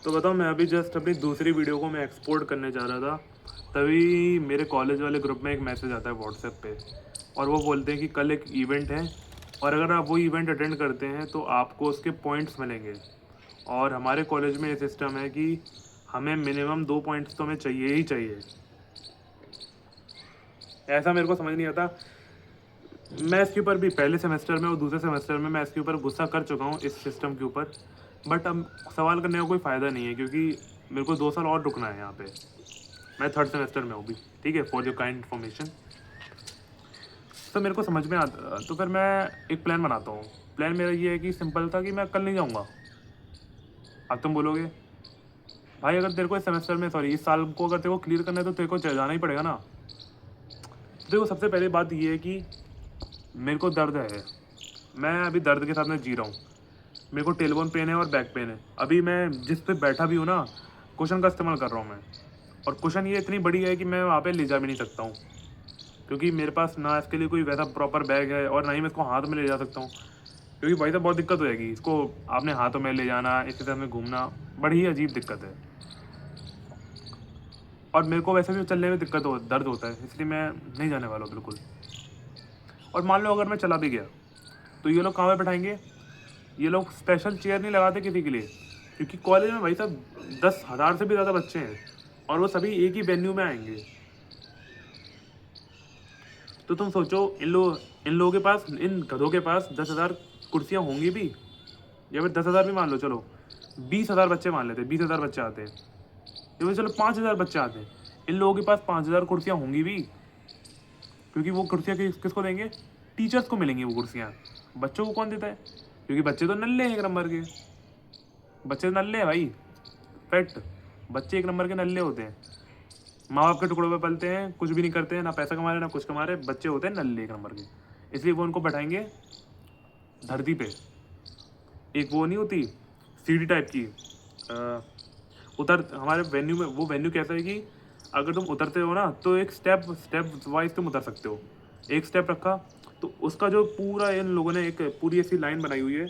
तो बताओ, मैं अभी जस्ट अपनी दूसरी वीडियो को मैं एक्सपोर्ट करने जा रहा था, तभी मेरे कॉलेज वाले ग्रुप में एक मैसेज आता है व्हाट्सएप पे, और वो बोलते हैं कि कल एक इवेंट है, और अगर आप वो इवेंट अटेंड करते हैं तो आपको उसके पॉइंट्स मिलेंगे। और हमारे कॉलेज में ये सिस्टम है कि हमें मिनिमम 2 पॉइंट्स तो हमें चाहिए ही चाहिए। ऐसा मेरे को समझ नहीं आता। मैं इसके ऊपर भी पहले सेमेस्टर में और दूसरे सेमेस्टर में मैं इसके ऊपर गुस्सा कर चुका हूँ इस सिस्टम के ऊपर, बट अब सवाल करने का कोई फ़ायदा नहीं है, क्योंकि मेरे को 2 साल और रुकना है यहाँ पे। मैं थर्ड सेमेस्टर में हूँ भी, ठीक है, फॉर योर काइंड इन्फॉर्मेशन। तो मेरे को समझ में आता, तो फिर मैं एक प्लान बनाता हूँ। प्लान मेरा ये है कि सिंपल था कि मैं कल नहीं जाऊँगा। अब तुम बोलोगे भाई, अगर तेरे को इस सेमेस्टर में, सॉरी, इस साल को अगर तेरे को क्लियर करना है तो तेरे को जाना ही पड़ेगा ना। तो देखो, सबसे पहले बात ये है कि मेरे को दर्द है, मैं अभी दर्द के साथ में जी रहा हूँ। मेरे को टेलबोन पेन है और बैक पेन है। अभी मैं जिस पे बैठा भी हूँ ना, कुशन का इस्तेमाल कर रहा हूँ मैं, और कुशन ये इतनी बड़ी है कि मैं वहाँ पे ले जा भी नहीं सकता हूँ, क्योंकि मेरे पास ना इसके लिए कोई वैसा प्रॉपर बैग है, और ना ही मैं इसको हाथ में ले जा सकता हूँ, क्योंकि भाई साहब बहुत दिक्कत हो जाएगी इसको। आपने हाथों में ले जाना, इसके साथ में घूमना, बड़ी ही अजीब दिक्कत है। और मेरे को वैसे भी चलने में दर्द होता है, इसलिए मैं नहीं जाने वाला हूँ बिल्कुल। और मान लो अगर मैं चला भी गया, तो ये लोग कहाँ पे बैठाएंगे? ये लोग स्पेशल चेयर नहीं लगाते किसी के लिए, क्योंकि कॉलेज में भाई साहब 10,000 से भी ज़्यादा बच्चे हैं, और वो सभी एक ही वेन्यू में आएंगे। तो तुम सोचो, इन लोगों के पास, इन गधों के पास 10,000 कुर्सियाँ होंगी भी, या फिर 10,000 भी मान लो, चलो 20,000 बच्चे मान लेते, 20,000 बच्चे आते हैं, या फिर चलो 5,000 बच्चे आते हैं, इन लोगों के पास 5,000 कुर्सियाँ होंगी भी, क्योंकि वो कुर्सियाँ किसको देंगे? टीचर्स को मिलेंगी वो कुर्सियाँ। बच्चों को कौन देता है? क्योंकि बच्चे तो नल्ले हैं एक नंबर के, बच्चे नल्ले हैं भाई, फैक्ट। बच्चे एक नंबर के नल्ले होते हैं, माँ बाप के टुकड़ों पे पलते हैं, कुछ भी नहीं करते हैं, ना पैसा कमा रहे ना कुछ कमा रहे, बच्चे होते हैं नल्ले एक नंबर के। इसलिए वो उनको बैठाएंगे धरती पे, एक वो नहीं होती सीढ़ी टाइप की, अ, उतर हमारे वेन्यू में, वो वेन्यू कैसा है कि अगर तुम उतरते हो ना, तो एक स्टेप स्टेप वाइज तुम उतर सकते हो। एक स्टेप रखा, तो उसका जो पूरा, इन लोगों ने एक पूरी ऐसी लाइन बनाई हुई है,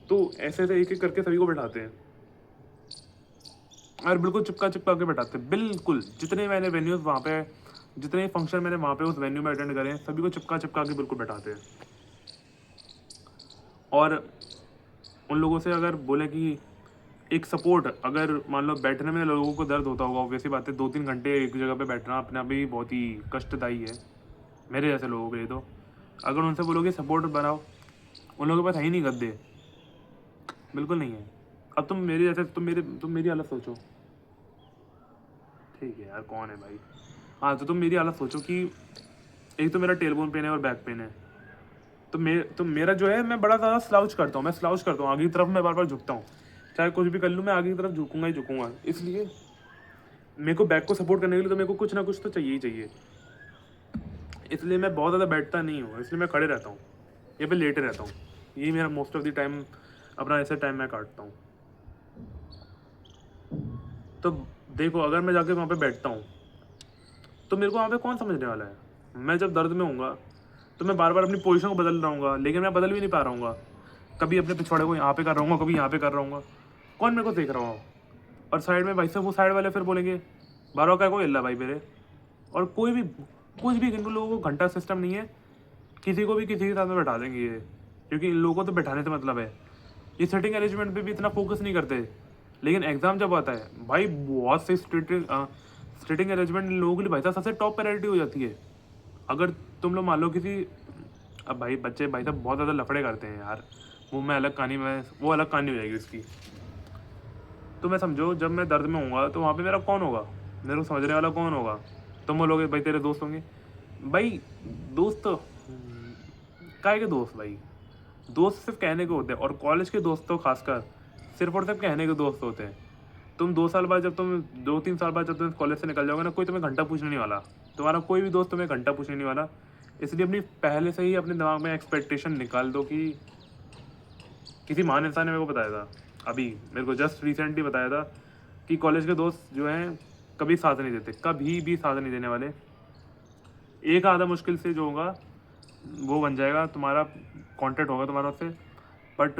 तो ऐसे ऐसे एक एक करके सभी को बैठाते हैं, और बिल्कुल चिपका चिपका के बैठाते हैं। बिल्कुल जितने मैंने वेन्यूज़ वहाँ पे, जितने फंक्शन मैंने वहाँ पे उस वेन्यू में अटेंड करे हैं, सभी को चिपका चिपका के बिल्कुल बैठाते हैं। और उन लोगों से अगर बोले कि एक सपोर्ट, अगर मान लो बैठने में लोगों को दर्द होता होगा, ऑब्वियसली बात है, 2-3 घंटे एक जगह पे बैठना अपने आप ही बहुत ही कष्टदायी है मेरे जैसे लोगों के लिए। तो अगर उनसे बोलोगे सपोर्ट बनाओ, उन लोगों के पास है ही नहीं गद्दे, बिल्कुल नहीं है। अब तुम मेरे जैसे, तुम मेरी हालत सोचो, ठीक है यार, कौन है भाई? हाँ, तो तुम मेरी हालत सोचो कि एक तो मेरा टेलबोन पेन है और बैक पेन है, तो मेरा जो है, मैं बड़ा ज़्यादा स्लाउच करता हूँ, आगे की तरफ मैं बार बार झुकता हूँ, चाहे कुछ भी कर लूँ, मैं आगे की तरफ झुकूंगा ही झुकूंगा। इसलिए मेरे को बैक को सपोर्ट करने के लिए तो मेरे को कुछ ना कुछ तो चाहिए ही चाहिए। इसलिए मैं बहुत ज़्यादा बैठता नहीं हूँ, इसलिए मैं खड़े रहता हूँ या फिर लेटे रहता हूँ। यही मेरा मोस्ट ऑफ द टाइम, अपना ऐसे टाइम मैं काटता हूँ। तो देखो, अगर मैं जाके वहाँ पे बैठता हूँ, तो मेरे को वहाँ पे कौन समझने वाला है? मैं जब दर्द में हूँगा, तो मैं बार बार अपनी पोजीशन को बदल रहा हूँ, लेकिन मैं बदल भी नहीं पा रहा हूँ। कभी अपने पिछवाड़े को यहाँ पे कर रहा हूँ, कभी यहाँ पे कर रहा हूँ, कौन मेरे को देख रहा हूँ? और साइड में भाई साहब, वो साइड वाले फिर बोलेंगे, बारह का को हिल्ला भाई मेरे। और कोई भी, कुछ भी, इन लोगों को घंटा सिस्टम नहीं है, किसी को भी किसी के साथ में बैठा देंगे ये, क्योंकि इन लोगों को तो बैठाने से मतलब है। ये सेटिंग अरेंजमेंट पे भी इतना फोकस नहीं करते, लेकिन एग्जाम जब आता है भाई, बहुत से स्टेटिंग अरेंजमेंट इन लोगों के लिए भाई साहब सबसे टॉप प्रायोरिटी हो जाती है। अगर तुम लोग मान लो किसी, अब भाई बच्चे भाई साहब बहुत ज़्यादा लफड़े करते हैं यार, वो मैं अलग कहानी में, वो अलग कहानी हो जाएगी उसकी। तो मैं समझो, जब मैं दर्द में होऊंगा तो वहाँ पे मेरा कौन होगा? मेरे को समझने वाला कौन होगा? तुम बोलोगे भाई तेरे दोस्त होंगे। भाई दोस्त तो काहे के दोस्त भाई? दोस्त सिर्फ कहने के होते हैं, और कॉलेज के दोस्त तो खासकर सिर्फ और सिर्फ कहने के दोस्त होते हैं। तुम 2 साल बाद, जब तुम 2-3 साल बाद जब तुम कॉलेज से निकल जाओगे ना, कोई तुम्हें घंटा पूछने नहीं वाला। तुम्हारा कोई भी दोस्त तुम्हें घंटा पूछने नहीं वाला। इसलिए अपनी पहले से ही अपने दिमाग में एक्सपेक्टेशन निकाल दो कि, किसी महान इंसान ने मेरे को बताया था, अभी मेरे को जस्ट रिसेंटली बताया था, कि कॉलेज के दोस्त जो हैं कभी साथ नहीं देते, कभी भी साथ नहीं देने वाले। एक आधा मुश्किल से जो होगा वो बन जाएगा, तुम्हारा कांटेक्ट होगा तुम्हारा उससे, बट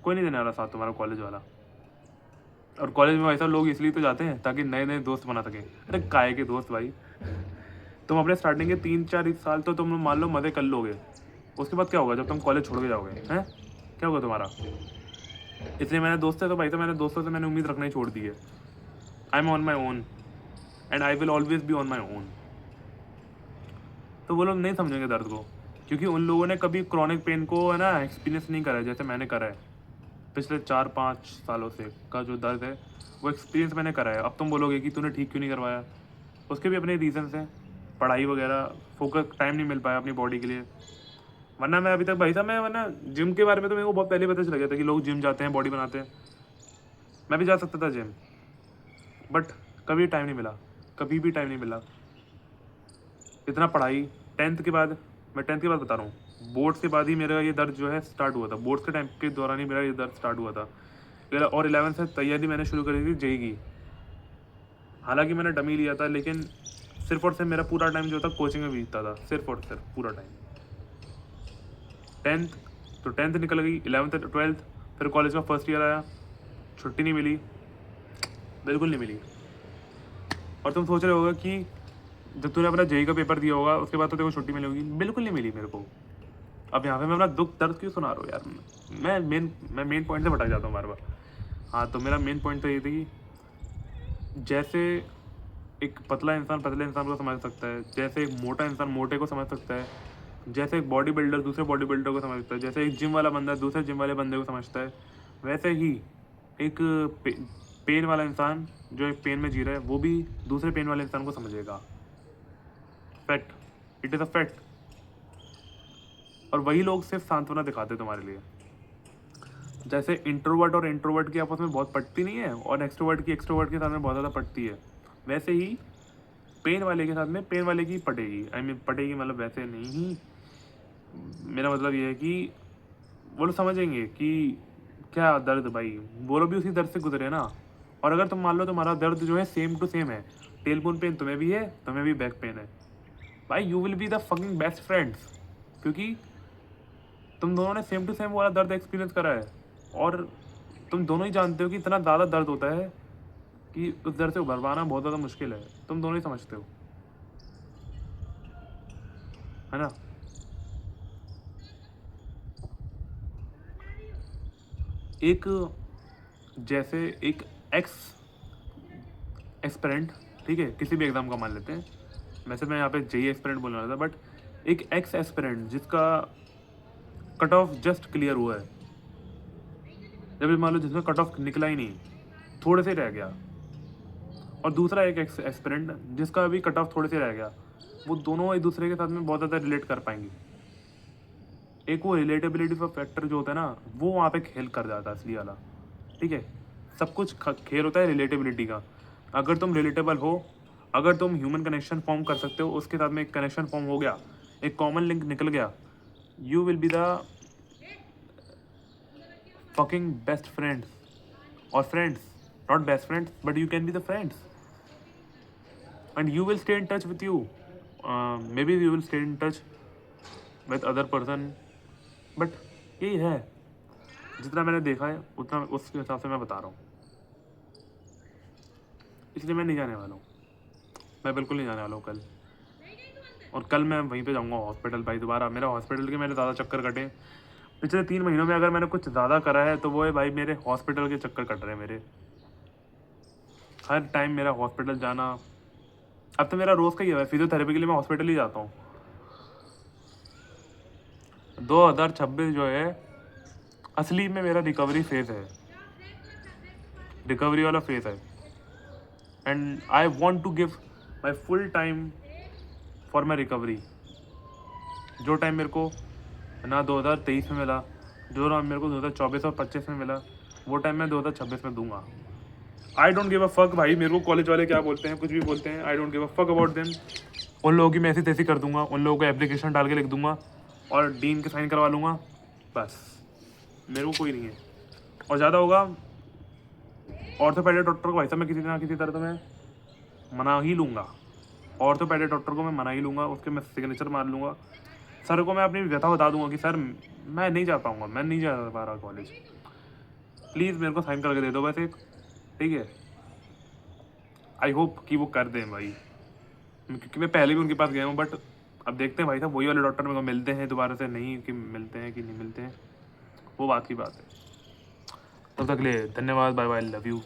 कोई नहीं देने वाला साथ तुम्हारा कॉलेज वाला। और कॉलेज में भाई साहब लोग इसलिए तो जाते हैं ताकि नए नए दोस्त बना सकें। अरे काय के दोस्त भाई, तुम अपने स्टार्टिंग के 3-4 साल तो तुम मान लो मज़े कर लोगे, उसके बाद क्या होगा जब तुम कॉलेज छोड़ के जाओगे? हैं, क्या होगा तुम्हारा? इसलिए मैंने दोस्त है तो भाई साहब मैंने दोस्तों से मैंने उम्मीद रखना ही छोड़ दी है। I am on my own and I will always be on my own. तो वो लोग नहीं समझेंगे दर्द को, क्योंकि उन लोगों ने कभी क्रॉनिक पेन को है ना एक्सपीरियंस नहीं करा है जैसे मैंने करा है। पिछले 4-5 सालों से का जो दर्द है वो एक्सपीरियंस मैंने करा है। अब तुम बोलोगे कि तूने ठीक क्यों नहीं करवाया, उसके भी अपने रीजंस हैं, पढ़ाई वगैरह, फोकस टाइम नहीं मिल पाया अपनी बॉडी के लिए। वरना मैं अभी तक भाई साहब मैं वरना जिम के बारे में तो मेरे को बहुत पहले पता चल गया था कि लोग जिम जाते हैं बॉडी बनाते हैं। मैं भी जा सकता था जिम, बट कभी टाइम नहीं मिला, कभी भी टाइम नहीं मिला। इतना पढ़ाई, 10th के बाद, मैं 10th के बाद बता रहा हूँ, बोर्ड्स के बाद ही मेरा ये दर्द जो है स्टार्ट हुआ था। बोर्ड्स के टाइम के दौरान ही मेरा ये दर्द स्टार्ट हुआ था। और 11th से तैयारी मैंने शुरू करी थी जेई की। हालांकि मैंने डमी लिया था, लेकिन सिर्फ और सिर्फ मेरा पूरा टाइम जो था कोचिंग में बीतता था, सिर्फ और सिर्फ पूरा टाइम। 10th तो 10th निकल गई, 11th 12th, फिर कॉलेज का फर्स्ट ईयर आया, छुट्टी नहीं मिली, बिल्कुल नहीं मिली। और तुम सोच रहे होगा कि जब तूने अपना जेई का पेपर दिया होगा उसके बाद तो तेरे को छुट्टी मिलेगी, बिल्कुल नहीं मिली मेरे को। अब यहाँ पे मैं अपना दुख दर्द क्यों सुना रहा हूँ यार, मैं मेन पॉइंट से भटक जाता हूँ बार बार। हाँ, तो मेरा मेन पॉइंट तो ये थी कि जैसे एक पतला इंसान पतले इंसान को समझ सकता है, जैसे एक मोटा इंसान मोटे को समझ सकता है, जैसे एक बॉडी बिल्डर दूसरे बॉडी बिल्डर को समझता है, जैसे एक जिम वाला बंदा दूसरे जिम वाले बंदे को समझता है, वैसे ही एक पेन वाला इंसान जो एक पेन में जी रहा है वो भी दूसरे पेन वाले इंसान को समझेगा। Fact, it is a fact. और वही लोग सिर्फ सांत्वना दिखाते हैं तुम्हारे लिए। जैसे इंट्रोवर्ट और इंट्रोवर्ट की आपस में बहुत पटती नहीं है और एक्सट्रोवर्ट की एक्सट्रोवर्ट के साथ में बहुत ज़्यादा पटती है, वैसे ही पेन वाले के साथ में पेन वाले की पटेगी। आई मीन पटेगी मतलब वैसे नहीं ही, मेरा मतलब ये है कि वो लोग समझेंगे कि क्या दर्द भाई, वो लोग भी उसी दर्द से गुजरे ना। और अगर तुम मान लो तुम्हारा दर्द जो है सेम टू सेम है, टेलबोन पेन तुम्हें भी है, तुम्हें भी बैक पेन है, भाई you will be the fucking best friends, क्योंकि तुम दोनों ने सेम टू सेम वाला दर्द एक्सपीरियंस करा है। और तुम दोनों ही जानते हो कि इतना ज़्यादा दर्द होता है कि उस दर्द से उभर पाना बहुत ज़्यादा मुश्किल है। तुम दोनों ही समझते हो, है ना। एक जैसे एक एक्स एस्पिरेंट, ठीक है, किसी भी एग्ज़ाम का मान लेते हैं, वैसे मैं यहाँ पे जेई एस्पिरेंट बोल रहा था, बट एक एक्स एस्पिरेंट जिसका कट ऑफ जस्ट क्लियर हुआ है, जब भी मान लो जिसमें कट ऑफ निकला ही नहीं, थोड़े से रह गया, और दूसरा एक एक्स एस्पिरेंट जिसका अभी कट ऑफ थोड़े से रह गया, वो दोनों एक दूसरे के साथ में बहुत ज़्यादा रिलेट कर पाएंगे। एक वो रिलेटेबिलिटी का फैक्टर जो होता है ना, वो वहाँ पे खेल कर जाता है असली वाला, ठीक है। सब कुछ खेल होता है रिलेटेबिलिटी का। अगर तुम रिलेटेबल हो, अगर तुम ह्यूमन कनेक्शन फॉर्म कर सकते हो, उसके साथ में एक कनेक्शन फॉर्म हो गया, एक कॉमन लिंक निकल गया, you will be the fucking best friends. और friends, not best friends, but you can be the friends and you will stay in touch with you. Maybe you will stay in touch with other person, but यही है, जितना मैंने देखा है उतना उसके हिसाब से मैं बता रहा हूँ। इसलिए मैं नहीं जाने वाला हूँ, मैं बिल्कुल नहीं जाने वाला हूँ कल। और कल मैं वहीं पे जाऊँगा हॉस्पिटल भाई दोबारा। मेरा हॉस्पिटल के मेरे ज़्यादा चक्कर कटे पिछले 3 महीनों में। अगर मैंने कुछ ज़्यादा करा है तो वो है भाई मेरे हॉस्पिटल के चक्कर कट रहे हैं मेरे, हर टाइम मेरा हॉस्पिटल जाना। अब तो मेरा रोज़ का ही है, फिजियोथेरेपी के लिए मैं हॉस्पिटल ही जाता हूँ। 2026 जो है असली में मेरा रिकवरी फेज़ है, रिकवरी वाला फेज़ है, and I want to give my full time for my recovery. जो टाइम मेरे को ना 2023 में मिला, जो टाइम मेरे को 2024 और 25 में मिला, वो टाइम मैं 2026 में दूंगा। I don't give a fuck भाई, मेरे को कॉलेज वाले क्या बोलते हैं, कुछ भी बोलते हैं, I don't give a fuck about them. उन लोगों की मैं ऐसी तैसी कर दूंगा, उन लोगों को एप्लीकेशन डाल के लिख दूंगा और डीन के साइन करवा लूँगा, बस मेरे को कोई नहीं है। और ज़्यादा होगा ऑर्थोपेडिक डॉक्टर को भाई साहब मैं किसी ना किसी तरह तो मैं मना ही लूँगा, ऑर्थोपेडिक डॉक्टर को मैं मना ही लूँगा, उसके मैं सिग्नेचर मार लूँगा। सर को मैं अपनी व्यथा बता दूंगा कि सर मैं नहीं जा पाऊँगा, मैं नहीं जा पा रहा कॉलेज, प्लीज़ मेरे को साइन करके दे दो बस एक, ठीक है, आई होप कि वो कर दें भाई, क्योंकि मैं पहले भी उनके पास गया हूँ, बट अब देखते हैं भाई साहब, वही वाले डॉक्टर मेरे को मिलते हैं दोबारा से, नहीं कि मिलते हैं कि नहीं मिलते हैं, वो बात की बात है। तब तक ले धन्यवाद, बाय बाय, लव यू।